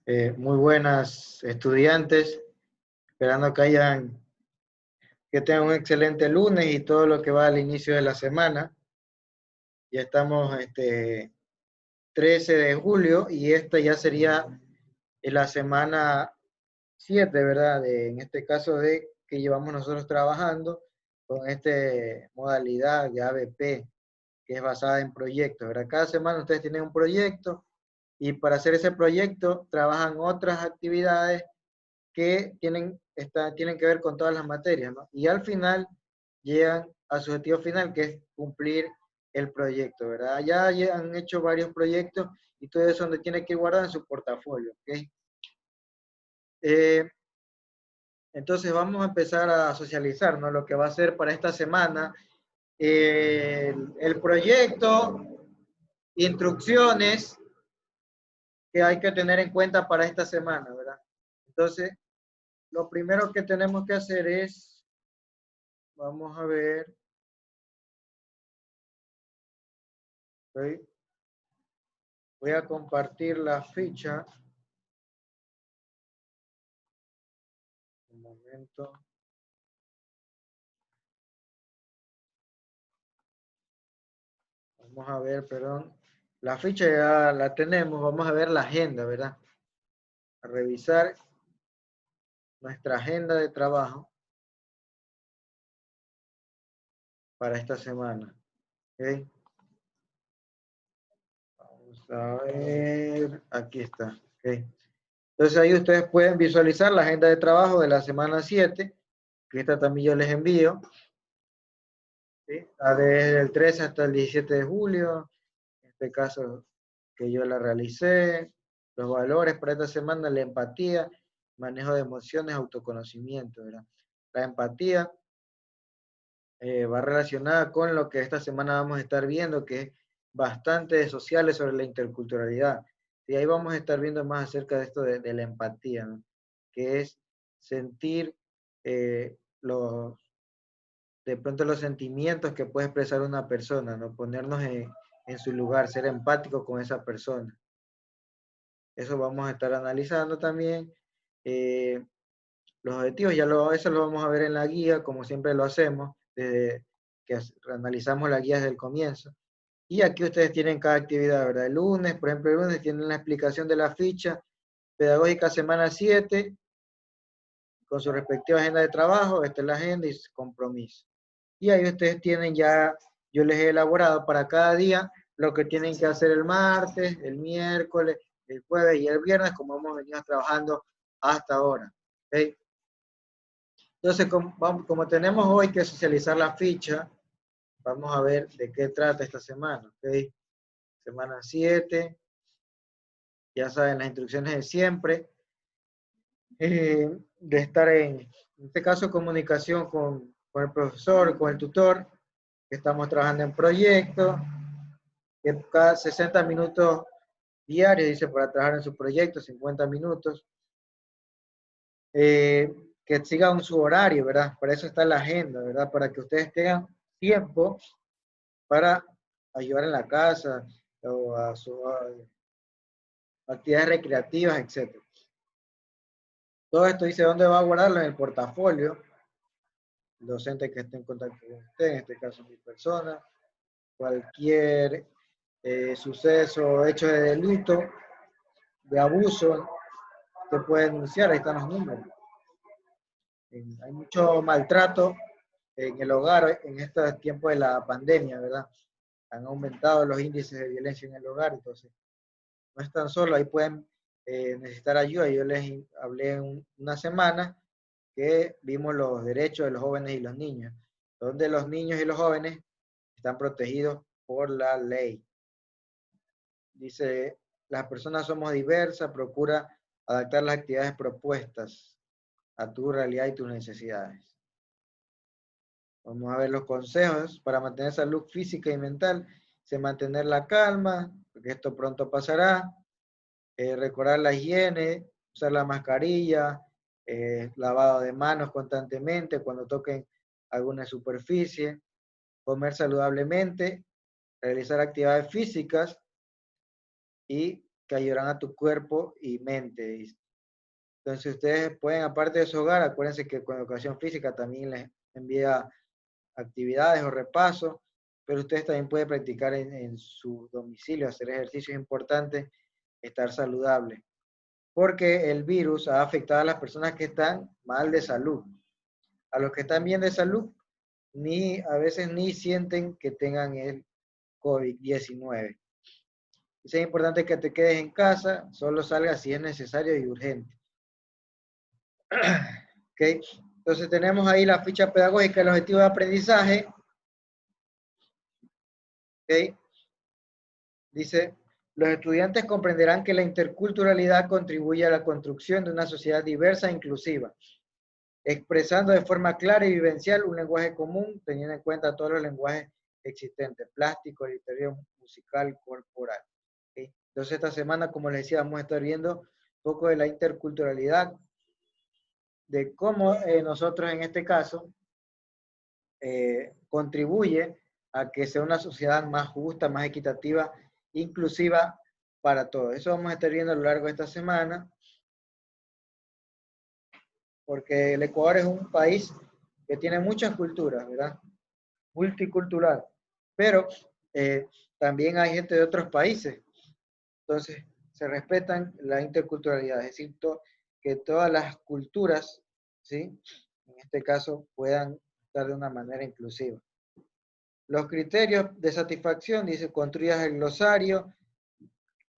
Muy buenas estudiantes, esperando que tengan un excelente lunes y todo lo que va al inicio de la semana. Ya estamos 13 de julio y esta ya sería la semana 7, ¿verdad? En este caso de que llevamos nosotros trabajando con esta modalidad de ABP, que es basada en proyectos, ¿verdad? Cada semana ustedes tienen un proyecto y para hacer ese proyecto trabajan otras actividades que tienen que ver con todas las materias, ¿no? Y al final llegan a su objetivo final, que es cumplir el proyecto, ¿verdad? Ya han hecho varios proyectos y todo eso donde tiene que guardar en su portafolio, ¿ok? Eh, entonces vamos a empezar a socializar, ¿no? Lo que va a ser para esta semana, el proyecto, instrucciones que hay que tener en cuenta para esta semana, ¿verdad? Entonces, lo primero que tenemos que hacer es, vamos a ver, ¿ok? Voy a compartir la ficha. Un momento. Vamos a ver, perdón. La ficha ya la tenemos. Vamos a ver la agenda, ¿verdad? A revisar nuestra agenda de trabajo para esta semana. ¿Ok? Vamos a ver. Aquí está. ¿Ok? Entonces ahí ustedes pueden visualizar la agenda de trabajo de la semana 7, que esta también yo les envío. ¿Sí? Desde el 13 hasta el 17 de julio. En este caso que yo la realicé. Los valores para esta semana, la empatía, manejo de emociones, autoconocimiento, ¿verdad? La empatía va relacionada con lo que esta semana vamos a estar viendo, que es bastante sociales sobre la interculturalidad. Y ahí vamos a estar viendo más acerca de esto de la empatía, ¿no? Que es sentir los, de pronto los sentimientos que puede expresar una persona, ¿no? Ponernos en su lugar, ser empático con esa persona. Eso vamos a estar analizando también. Eh, los objetivos, eso lo vamos a ver en la guía, como siempre lo hacemos, desde que analizamos la guía desde el comienzo. Y aquí ustedes tienen cada actividad, ¿verdad? El lunes, por ejemplo, el lunes tienen la explicación de la ficha pedagógica semana 7, con su respectiva agenda de trabajo, esta es la agenda y su compromiso. Y ahí ustedes tienen ya, yo les he elaborado para cada día lo que tienen que hacer el martes, el miércoles, el jueves y el viernes, como hemos venido trabajando hasta ahora. ¿Okay? Entonces, como tenemos hoy que socializar la ficha, vamos a ver de qué trata esta semana. ¿Okay? Semana 7, ya saben las instrucciones de siempre, de estar en este caso, comunicación con el profesor, con el tutor, que estamos trabajando en proyectos, que cada 60 minutos diarios, dice, para trabajar en su proyecto, 50 minutos, que sigan su horario, ¿verdad? Para eso está la agenda, ¿verdad? Para que ustedes tengan tiempo para ayudar en la casa o a sus actividades recreativas, etc. Todo esto dice dónde va a guardarlo en el portafolio. El docente que esté en contacto con usted, en este caso mi persona, cualquier suceso o hecho de delito, de abuso, que puede denunciar, ahí están los números. Hay mucho maltrato en el hogar en este tiempo de la pandemia, ¿verdad? Han aumentado los índices de violencia en el hogar, entonces no están solos, ahí pueden necesitar ayuda. Yo les hablé en una semana que vimos los derechos de los jóvenes y los niños, donde los niños y los jóvenes están protegidos por la ley. Dice, las personas somos diversas, procura adaptar las actividades propuestas a tu realidad y tus necesidades. Vamos a ver los consejos para mantener salud física y mental. Se mantener la calma, porque esto pronto pasará. Recordar la higiene, usar la mascarilla, lavado de manos constantemente cuando toquen alguna superficie, comer saludablemente, realizar actividades físicas y que ayudarán a tu cuerpo y mente, dice. Entonces ustedes pueden, aparte de su hogar, acuérdense que con educación física también les envía actividades o repasos, pero ustedes también pueden practicar en su domicilio, hacer ejercicio. Es importante estar saludable, porque el virus ha afectado a las personas que están mal de salud. A los que están bien de salud, a veces ni sienten que tengan el COVID-19. Es importante que te quedes en casa, solo salgas si es necesario y urgente. ¿Okay? Entonces tenemos ahí la ficha pedagógica, el objetivo de aprendizaje. ¿Okay? Dice, los estudiantes comprenderán que la interculturalidad contribuye a la construcción de una sociedad diversa e inclusiva, expresando de forma clara y vivencial un lenguaje común, teniendo en cuenta todos los lenguajes existentes, plástico, literario, musical, corporal. ¿Okay? Entonces esta semana, como les decía, vamos a estar viendo un poco de la interculturalidad, de cómo nosotros en este caso contribuye a que sea una sociedad más justa, más equitativa, inclusiva para todos. Eso vamos a estar viendo a lo largo de esta semana, porque el Ecuador es un país que tiene muchas culturas, ¿verdad? Multicultural, pero también hay gente de otros países, entonces se respetan la interculturalidad, es decir, que todas las culturas, ¿sí? En este caso, puedan estar de una manera inclusiva. Los criterios de satisfacción, dice, construyas el glosario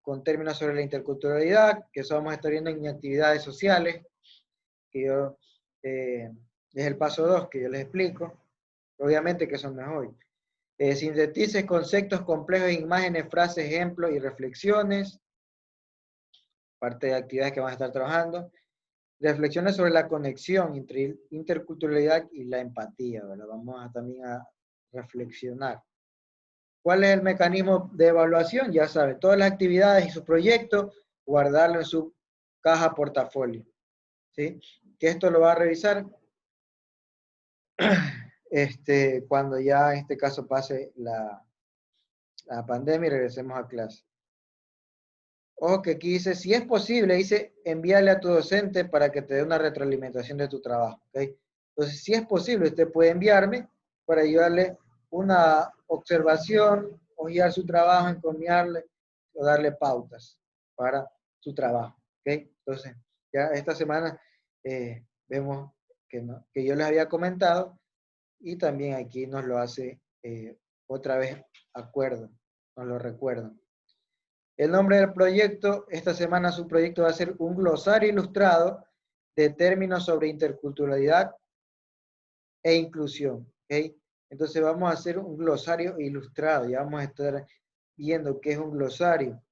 con términos sobre la interculturalidad, que eso vamos a estar viendo en actividades sociales, que yo, es el paso 2 que yo les explico, obviamente que son mejor. Sintetices conceptos complejos, imágenes, frases, ejemplos y reflexiones, parte de actividades que van a estar trabajando. Reflexiones sobre la conexión entre interculturalidad y la empatía, ¿verdad? Vamos a también a reflexionar. ¿Cuál es el mecanismo de evaluación? Ya saben, todas las actividades y sus proyectos, guardarlo en su caja portafolio, ¿sí? Que esto lo va a revisar cuando ya en este caso pase la pandemia y regresemos a clase. Ojo que aquí dice, si es posible, dice, envíale a tu docente para que te dé una retroalimentación de tu trabajo, ¿ok? Entonces, si es posible, usted puede enviarme para ayudarle una observación, o guiar su trabajo, encomiarle o darle pautas para su trabajo, ¿ok? Entonces, ya esta semana vemos que yo les había comentado y también aquí nos lo hace otra vez acuerdo, nos lo recuerdan. El nombre del proyecto, esta semana su proyecto va a ser un glosario ilustrado de términos sobre interculturalidad e inclusión. ¿Okay? Entonces vamos a hacer un glosario ilustrado, ya vamos a estar viendo qué es un glosario.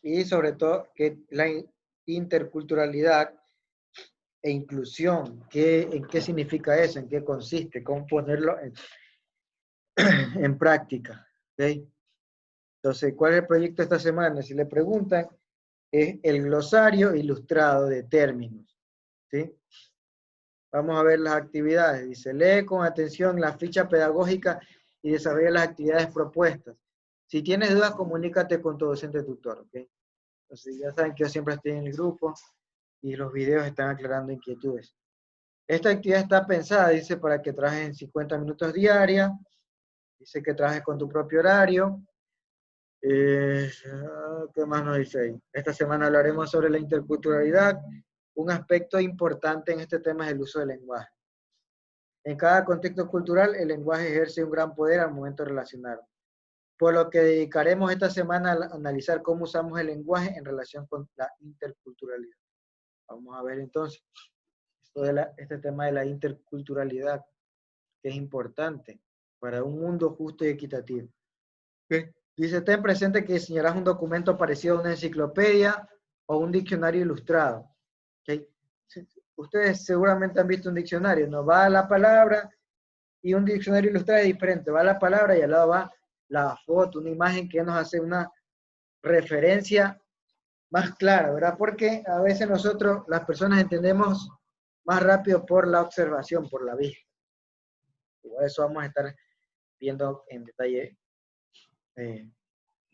Y sobre todo, que la interculturalidad e inclusión, ¿en qué significa eso? ¿En qué consiste? ¿Cómo ponerlo en práctica? ¿Okay? Entonces, ¿cuál es el proyecto esta semana? Si le preguntan, es el glosario ilustrado de términos. ¿Sí? Vamos a ver las actividades. Dice, lee con atención la ficha pedagógica y desarrolla las actividades propuestas. Si tienes dudas, comunícate con tu docente tutor. ¿Okay? Entonces, ya saben que yo siempre estoy en el grupo y los videos están aclarando inquietudes. Esta actividad está pensada, dice, para que trabajes en 50 minutos diarios. Dice que trabajes con tu propio horario. ¿Qué más nos dice ahí? Esta semana hablaremos sobre la interculturalidad. Un aspecto importante en este tema es el uso del lenguaje. En cada contexto cultural, el lenguaje ejerce un gran poder al momento de relacionar. Por lo que dedicaremos esta semana a analizar cómo usamos el lenguaje en relación con la interculturalidad. Vamos a ver entonces este tema de la interculturalidad, que es importante para un mundo justo y equitativo. ¿Okay? Dice, ten presente que diseñarás un documento parecido a una enciclopedia o un diccionario ilustrado. ¿Okay? Ustedes seguramente han visto un diccionario, ¿no? Va la palabra y un diccionario ilustrado es diferente. Va la palabra y al lado va la foto, una imagen que nos hace una referencia más clara, ¿verdad? Porque a veces nosotros, las personas, entendemos más rápido por la observación, por la vista. Igual eso vamos a estar viendo en detalle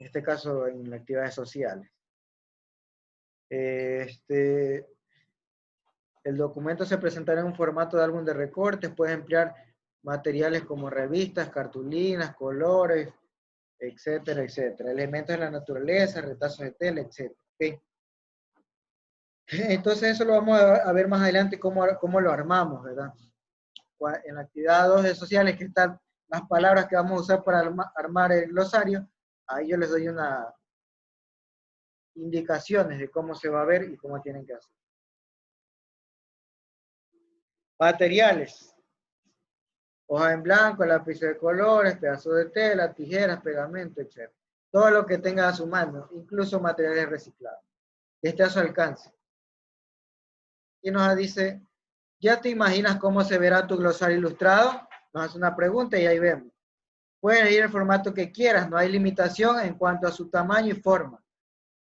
En este caso, en las actividades sociales. El documento se presentará en un formato de álbum de recortes, puede emplear materiales como revistas, cartulinas, colores, etcétera, etcétera. Elementos de la naturaleza, retazos de tela, etcétera. ¿Okay? Entonces eso lo vamos a ver más adelante cómo lo armamos, ¿verdad? En la actividad 2 de sociales, que están las palabras que vamos a usar para armar el glosario, ahí yo les doy unas indicaciones de cómo se va a ver y cómo tienen que hacer. Materiales. Hoja en blanco, lápiz de colores, pedazos de tela, tijeras, pegamento, etc. Todo lo que tenga a su mano, incluso materiales reciclados. Que esté a su alcance. Y nos dice, ¿ya te imaginas cómo se verá tu glosario ilustrado? Nos hace una pregunta y ahí vemos. Puedes elegir el formato que quieras, no hay limitación en cuanto a su tamaño y forma.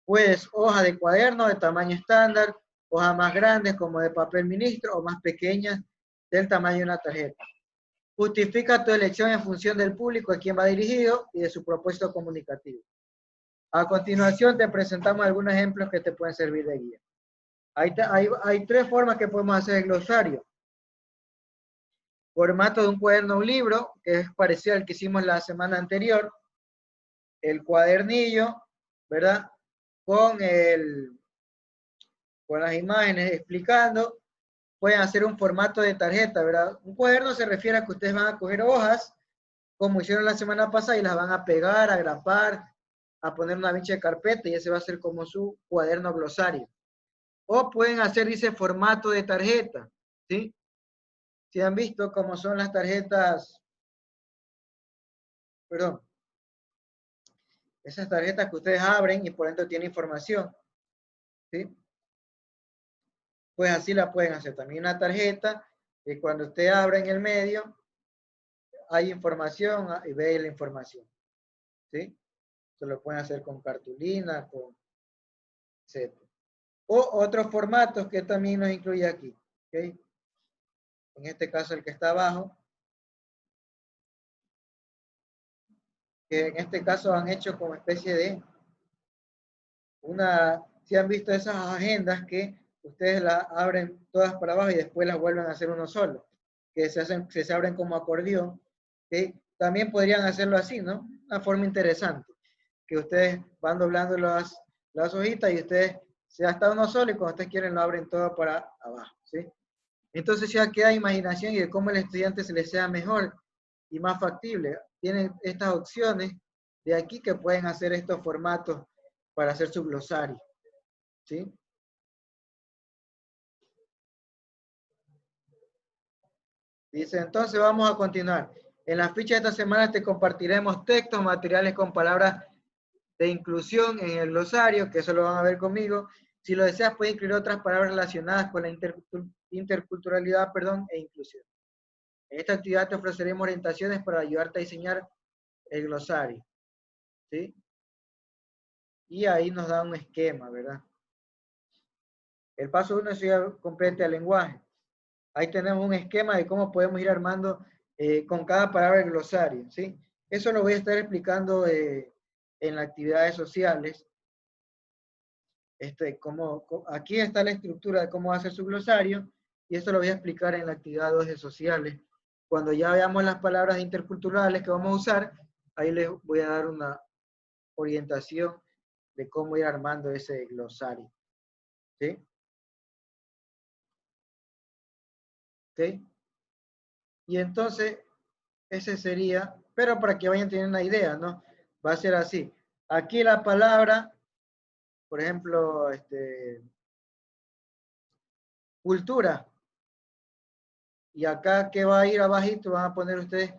Puedes hoja de cuaderno de tamaño estándar, hojas más grandes como de papel ministro o más pequeñas del tamaño de una tarjeta. Justifica tu elección en función del público a quien va dirigido y de su propósito comunicativo. A continuación te presentamos algunos ejemplos que te pueden servir de guía. Hay tres formas que podemos hacer el glosario. Formato de un cuaderno o un libro, que es parecido al que hicimos la semana anterior. El cuadernillo, ¿verdad? Con las imágenes explicando. Pueden hacer un formato de tarjeta, ¿verdad? Un cuaderno se refiere a que ustedes van a coger hojas, como hicieron la semana pasada, y las van a pegar, a agrapar, a poner una ficha de carpeta, y ese va a ser como su cuaderno glosario. O pueden hacer, dice, formato de tarjeta, ¿sí? Si han visto cómo son las tarjetas, perdón, esas tarjetas que ustedes abren y por dentro tiene información, ¿sí? Pues así la pueden hacer. También una tarjeta, y cuando usted abre en el medio, hay información y ve la información, ¿sí? Se lo pueden hacer con cartulina, con etc. O otros formatos que también nos incluye aquí, ¿ok? En este caso el que está abajo, que en este caso han hecho como especie de si han visto esas agendas que ustedes las abren todas para abajo y después las vuelven a hacer uno solo, que se abren como acordeón, ¿okay? También podrían hacerlo así, ¿no? Una forma interesante, que ustedes van doblando las hojitas y ustedes se hasta uno solo y cuando ustedes quieren lo abren todo para abajo, ¿sí? Entonces ya queda imaginación y de cómo el estudiante se les sea mejor y más factible. Tienen estas opciones de aquí que pueden hacer estos formatos para hacer su glosario, ¿sí? Dice, entonces vamos a continuar. En la ficha de esta semana te compartiremos textos, materiales con palabras de inclusión en el glosario, que eso lo van a ver conmigo. Si lo deseas, puedes incluir otras palabras relacionadas con la interculturalidad, e inclusión. En esta actividad te ofreceremos orientaciones para ayudarte a diseñar el glosario, ¿sí? Y ahí nos da un esquema, ¿verdad? El paso 1 es ir complete al lenguaje. Ahí tenemos un esquema de cómo podemos ir armando con cada palabra el glosario, ¿sí? Eso lo voy a estar explicando en las actividades sociales. Aquí está la estructura de cómo hacer su glosario y esto lo voy a explicar en la actividad 2 de sociales. Cuando ya veamos las palabras interculturales que vamos a usar, ahí les voy a dar una orientación de cómo ir armando ese glosario, ¿sí? ¿Ok? Y entonces, ese sería, pero para que vayan teniendo una idea, ¿no? Va a ser así. Aquí la palabra, por ejemplo, cultura. Y acá que va a ir abajito, van a poner ustedes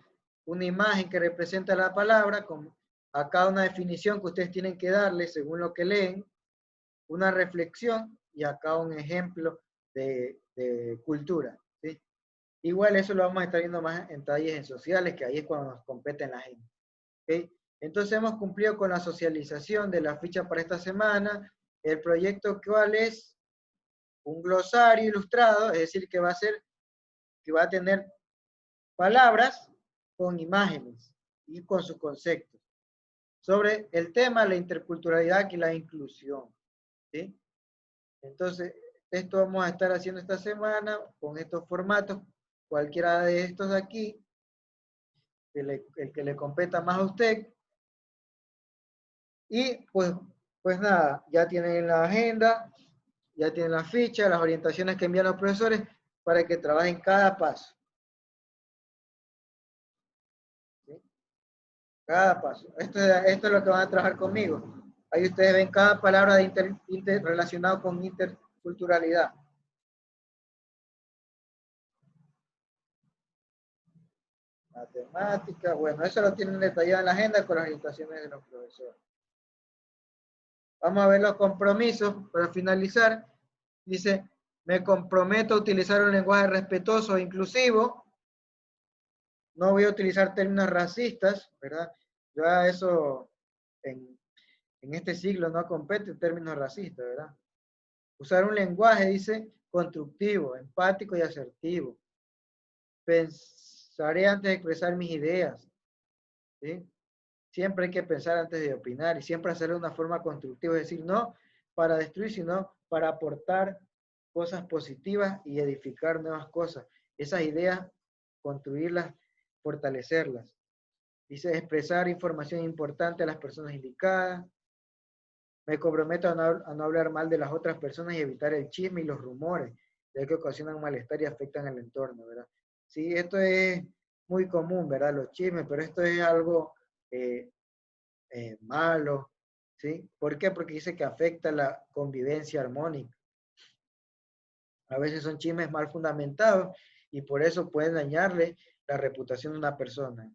una imagen que representa la palabra, con acá una definición que ustedes tienen que darle según lo que leen, una reflexión y acá un ejemplo de cultura, ¿sí? Igual eso lo vamos a estar viendo más en detalles en sociales, que ahí es cuando nos competen la gente, ¿okay? Entonces hemos cumplido con la socialización de la ficha para esta semana. El proyecto, ¿cuál es? Un glosario ilustrado, es decir, que va a tener palabras con imágenes y con sus conceptos, sobre el tema, la interculturalidad y la inclusión. ¿Sí? Entonces, esto vamos a estar haciendo esta semana con estos formatos, cualquiera de estos de aquí, el que le competa más a usted. Y pues nada, ya tienen la agenda, ya tienen la ficha, las orientaciones que envían los profesores para que trabajen cada paso. ¿Sí? Cada paso. Esto es lo que van a trabajar conmigo. Ahí ustedes ven cada palabra de relacionado con interculturalidad. Matemática, bueno, eso lo tienen detallado en la agenda con las orientaciones de los profesores. Vamos a ver los compromisos para finalizar. Dice, me comprometo a utilizar un lenguaje respetuoso e inclusivo. No voy a utilizar términos racistas, ¿verdad? Ya eso en este siglo no compete términos racistas, ¿verdad? Usar un lenguaje, dice, constructivo, empático y asertivo. Pensaré antes de expresar mis ideas, ¿sí? Siempre hay que pensar antes de opinar y siempre hacerlo de una forma constructiva, es decir, no para destruir, sino para aportar cosas positivas y edificar nuevas cosas. Esas ideas, construirlas, fortalecerlas. Dice, expresar información importante a las personas indicadas. Me comprometo a no hablar mal de las otras personas y evitar el chisme y los rumores, ya que ocasionan malestar y afectan el entorno, ¿verdad? Sí, esto es muy común, ¿verdad? Los chismes, pero esto es algo malo, ¿sí? ¿Por qué? Porque dice que afecta la convivencia armónica. A veces son chismes mal fundamentados y por eso pueden dañarle la reputación de una persona.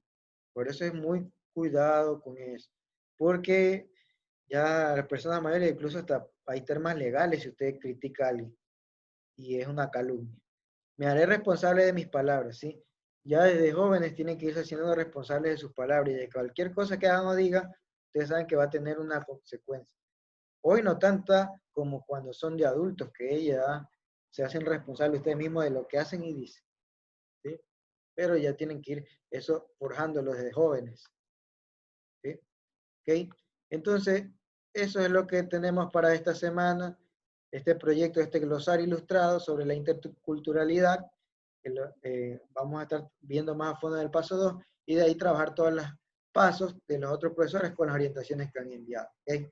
Por eso es muy cuidado con eso. Porque ya las personas mayores, incluso hasta hay temas legales si usted critica a alguien y es una calumnia. Me haré responsable de mis palabras, ¿sí? Ya desde jóvenes tienen que irse haciendo responsables de sus palabras y de cualquier cosa que hagan o diga, ustedes saben que va a tener una consecuencia. Hoy no tanta como cuando son de adultos, que ella se hacen responsables ustedes mismos de lo que hacen y dicen, ¿sí? Pero ya tienen que ir eso forjándolo desde jóvenes, ¿sí? ¿Ok? Entonces, eso es lo que tenemos para esta semana, este proyecto, este glosario ilustrado sobre la interculturalidad, que vamos a estar viendo más a fondo en el paso 2, y de ahí trabajar todos los pasos de los otros profesores con las orientaciones que han enviado. ¿Okay?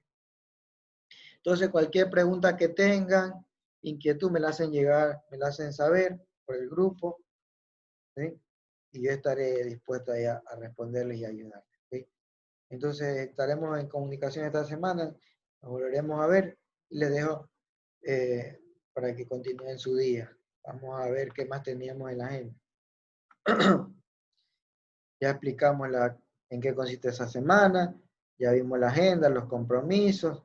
Entonces, cualquier pregunta que tengan, inquietud, me la hacen llegar, me la hacen saber por el grupo, ¿sí? Y yo estaré dispuesto a responderles y ayudarles. ¿Sí? Entonces, estaremos en comunicación esta semana, nos volveremos a ver y les dejo para que continúen su día. Vamos a ver qué más teníamos en la agenda. Ya explicamos en qué consiste esa semana, ya vimos la agenda, los compromisos.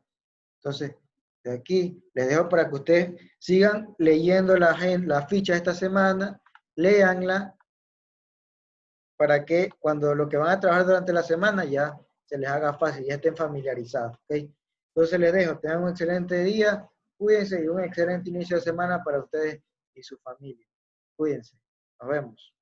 Entonces, de aquí les dejo para que ustedes sigan leyendo la ficha de esta semana, léanla, para que cuando lo que van a trabajar durante la semana ya se les haga fácil, ya estén familiarizados. ¿Okay? Entonces les dejo, tengan un excelente día, cuídense y un excelente inicio de semana para ustedes y su familia. Cuídense, nos vemos.